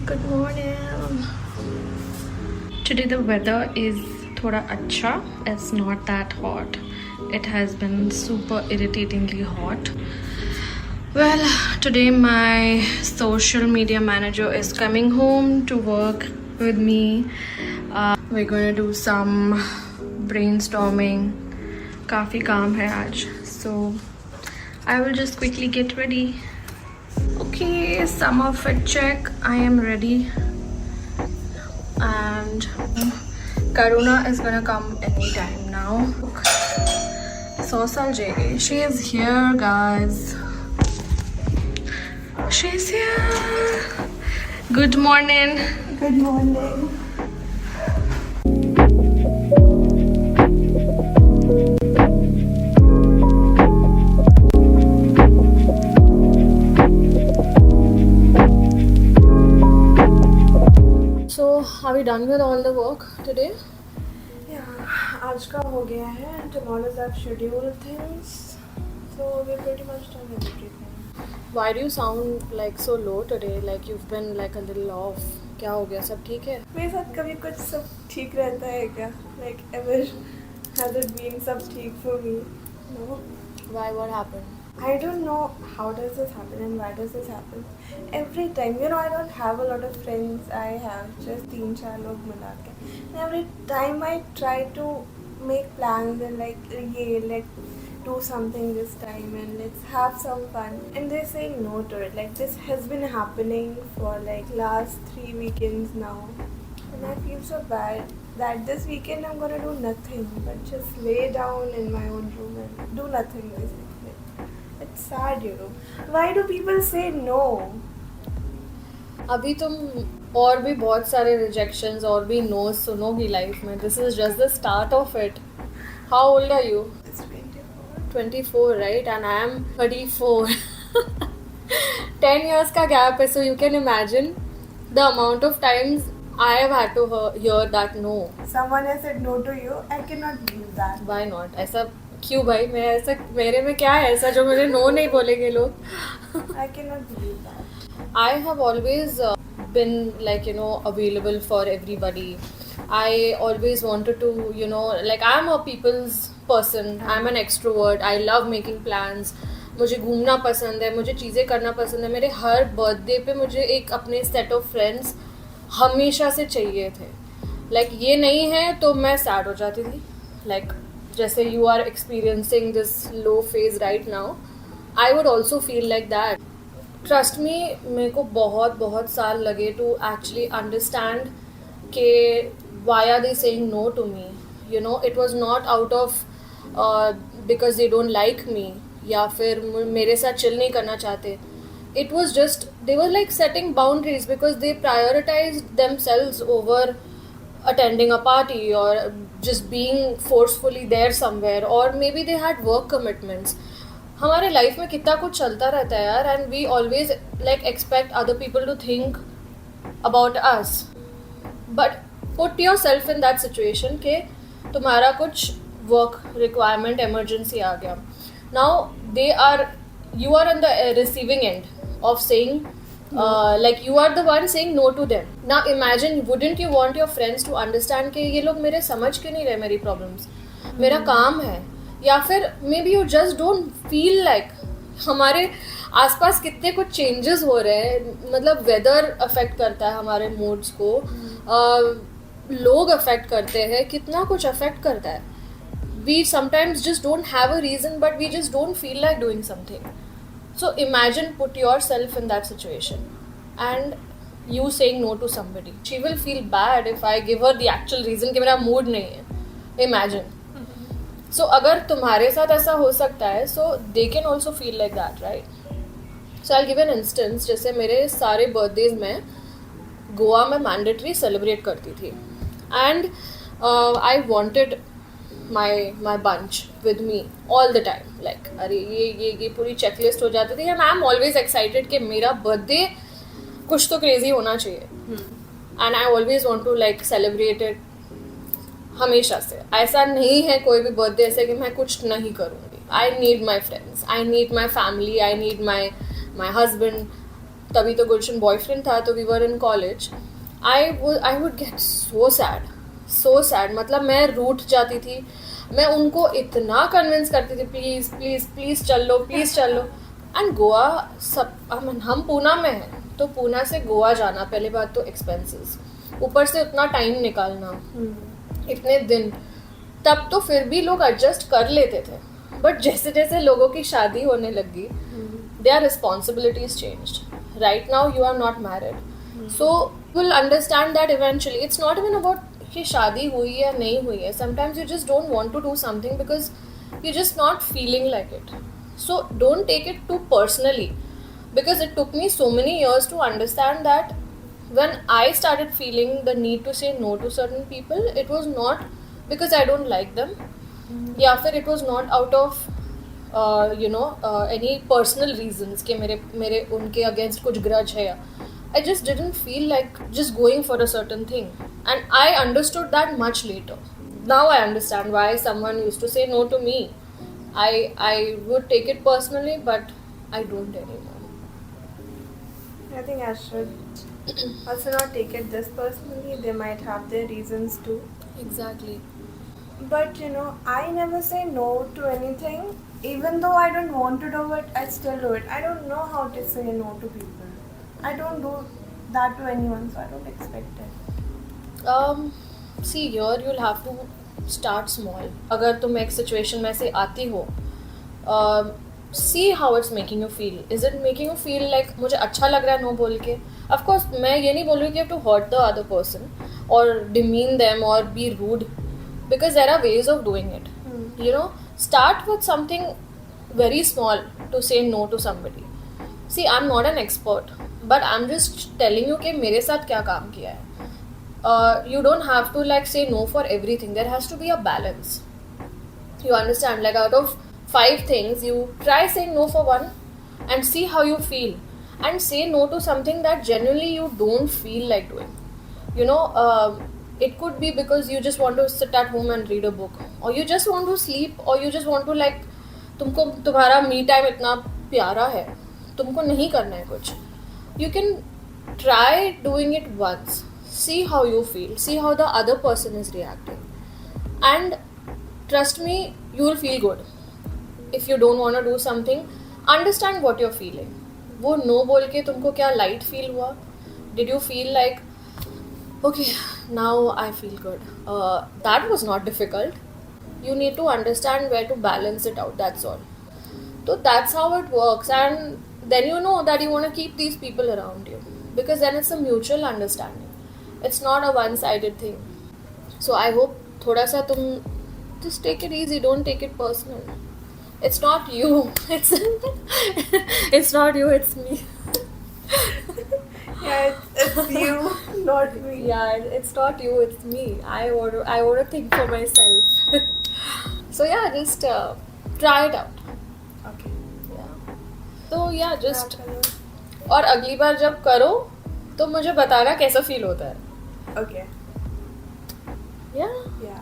Good morning. Today the weather is thoda acha. It's not that hot. It has been super irritatingly hot. Well, today my social media manager is coming home to work with me. We're going to do some brainstorming. काफ़ी काम है आज. So I will just quickly get ready. Okay, summer fit check. I am ready. And Karuna is gonna come anytime now. 100 साल JA. She is here, guys. She's here. Good morning. Good morning. So, are we done with all the work today? Yeah, आज का हो गया है. Tomorrow's I've scheduled things, so we're pretty much done with everything. Why do you sound like so low today? Like you've been like a little off. क्या हो गया? सब ठीक है? मेरे साथ कभी कुछ सब ठीक रहता है क्या? Like ever has it been सब ठीक for me? No. Why? What happened? I don't know how does this happen and why does this happen. Every time, you know, I don't have a lot of friends. I have just 3-4 लोग मिला के. And every time I try to make plans and like, yeah, let's do something this time and let's have some fun. And they're saying no to it. Like this has been happening for like last 3 weekends now. And I feel so bad that this weekend I'm gonna do nothing but just lay down in my own room and do nothing basically. It's sad, you know. Why do people say no? अभी तुम और भी बहुत सारे rejections और भी no's सुनोगी life में. This is just the start of it. How old are you? It's 24. 24, right? And I am 34. 10 years का gap है, so you can imagine the amount of times I have had to hear that no. Someone has said no to you. I cannot believe that. Why not? ऐसा क्यों भाई? मैं ऐसा, मेरे में क्या है ऐसा जो मुझे no नहीं बोलेंगे लोग? I cannot believe that. I have always been like, you know, available for everybody. I always wanted to, you know, like I'm a people's person. I'm an extrovert. I love making plans. मुझे घूमना पसंद है, मुझे चीज़ें करना पसंद है. मेरे हर बर्थडे पे मुझे एक अपने सेट ऑफ फ्रेंड्स हमेशा से चाहिए थे. लाइक ये नहीं है तो मैं सैड हो जाती थी. लाइक जैसे you are experiencing this low phase right now, I would also feel like that. Trust me, मेरे को बहुत बहुत साल लगे टू एक्चुअली अंडरस्टैंड के why are they saying no to me. You know, it was not out of because they don't like me या फिर मेरे साथ चिल नहीं करना चाहते. It was just, they were like setting boundaries because they prioritized themselves over attending a party or just being forcefully there somewhere, or maybe they had work commitments. हमारे life में कितना कुछ चलता रहता है यार, and we always like expect other people to think about us. But put yourself in that situation कि तुम्हारा कुछ work requirement emergency आ गया. Now you are on the receiving end of saying like you are the one saying no to them. Now imagine, wouldn't you want your friends to understand कि ये लोग मेरे समझ क्यों नहीं रहे मेरी प्रॉब्लम्स, मेरा काम है, या फिर may be you just don't feel like. हमारे आसपास कितने कुछ चेंजेस हो रहे हैं. मतलब वेदर अफेक्ट करता है हमारे मूड्स को, लोग अफेक्ट करते हैं, कितना कुछ अफेक्ट करता है. We sometimes just don't have a reason, but we just don't feel like doing something. So imagine, put yourself in that situation and you saying no to somebody. She will feel bad if I give her the actual reason कि मेरा mood नहीं है. Imagine. So अगर तुम्हारे साथ ऐसा हो सकता है, so they can also feel like that, right? So I'll give an instance. जैसे मेरे सारे birthdays में गोवा में mandatory celebrate करती थी, and I wanted my bunch with me all the time. Like अरे ये पूरी checklist हो जाती थी, and I'm always excited कि मेरा birthday कुछ तो crazy होना चाहिए. And I always want to like celebrate it हमेशा से. ऐसा नहीं है कोई भी birthday ऐसे कि मैं कुछ नहीं करूँगी. I need my friends, I need my family, I need my husband. तभी तो गुलशन बॉयफ्रेंड था, तो we were in college, I would get so sad, मतलब मैं रूठ जाती थी. मैं उनको इतना कन्विंस करती थी, प्लीज़ प्लीज़ प्लीज़ चल लो, प्लीज़ चल लो. एंड गोवा, सब हम पूना में हैं, तो पूना से गोवा जाना, पहले बात तो एक्सपेंसेस, ऊपर से उतना टाइम निकालना, इतने दिन, तब तो फिर भी लोग एडजस्ट कर लेते थे. बट जैसे जैसे लोगों की शादी होने लगी, their responsibilities changed. Right now you are not married. So you'll understand that eventually. It's not even about कि शादी हुई है नहीं हुई है. Sometimes you just don't want to do something because you're just not feeling like it. So don't take it too personally, because it took me so many years to understand that when I started feeling the need to say no to certain people, it was not because I don't like them, या फिर it was not out of any personal reasons कि मेरे उनके against कुछ grudge है. I just didn't feel like just going for a certain thing, and I understood that much later. Now I understand why someone used to say no to me. I would take it personally, but I don't anymore. I think I should also not take it this personally. They might have their reasons too. Exactly. But I never say no to anything. Even though I don't want to do it, I still do it. I don't know how to say no to people. I don't do that to anyone, so I don't expect it. See, here you'll have to start small. अगर तुम एक situation में से आती हो, see how it's making you feel. Is it making you feel like मुझे अच्छा लग रहा है no बोल के? Of course, मैं ये नहीं बोल रही कि you have to hurt the other person or demean them or be rude, because there are ways of doing it. Start with something very small to say no to somebody. See, I'm not an expert, but I'm just telling you कि मेरे साथ क्या काम किया है. You don't have to like say no for everything. There has to be a balance. You understand? Like out of 5 things, you try saying no for one and see how you feel, and say no to something that genuinely you don't feel like doing. It could be because you just want to sit at home and read a book, or you just want to sleep, or you just want to like तुमको तुम्हारा me time इतना प्यारा है, तुमको नहीं करना है कुछ. You can try doing it once, see how you feel, see how the other person is reacting, and trust me, you will feel good. If you don't want to do something, understand what you're feeling. वो no बोल के तुमको क्या light feel हुआ? Did you feel like, okay, now I feel good? That was not difficult. You need to understand where to balance it out, that's all. So that's how it works, and then you know that you want to keep these people around you, because then it's a mutual understanding. It's not a one-sided thing. So I hope thoda sa tum just take it easy, don't take it personal. It's not you. It's not you, it's me. Yeah, it's you, not me. Yeah, it's not you, it's me. I want to think for myself. So yeah, just try it out. Okay. Yeah. So yeah, just हाँ, और अगली बार जब करो तो मुझे बताना कैसा feel होता है. Okay. Yeah. Yeah.